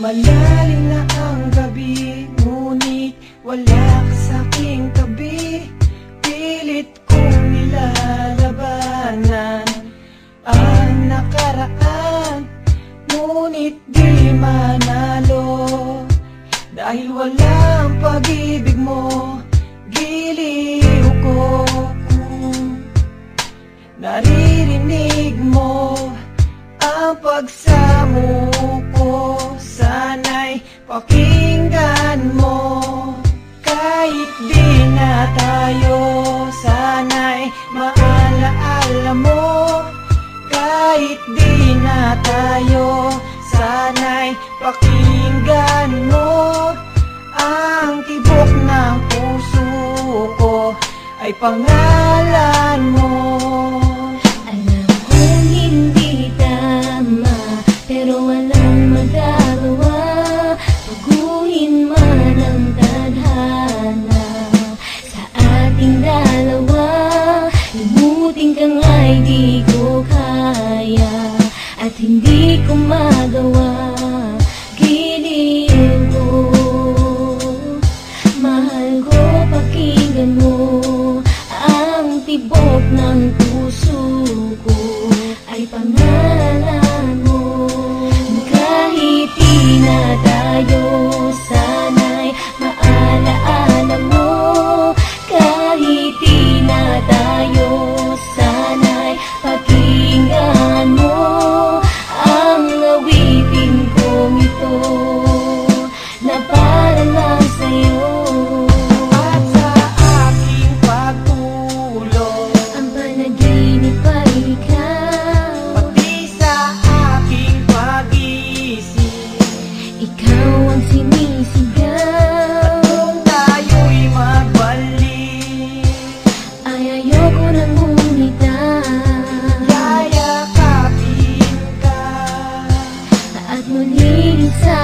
Malalim na ang gabi, ngunit wala ka sa'king tabi. Pilit kong nilalabanan ang nakaraan, ngunit di manalo. Dahil walang pag-ibig mo, giliw ko. Naririnig mo ang pagsamo ko, sana'y pakinggan mo. Kahit di na tayo, sana'y maalaala mo. Kahit di na tayo, sana'y pakinggan mo. Ang tibok ng puso ko ay pangalan mo. Alam kong hindi tama, pero walang magagawa. Baguhin man ang tadhana sa ating dalawa. Limutin ka nga'y di ko kaya, at hindi ko magawa. Giliw ko, mahal ko, pakinggan mo. Ang tibok ng puso ko ay pangalan mo. Kahit di na tayo, sana'y maalaala mo. Kahit di na tayo, sana'y pakinggan mo. Ang awitin kong ito na para lang sa'yo. At muling sa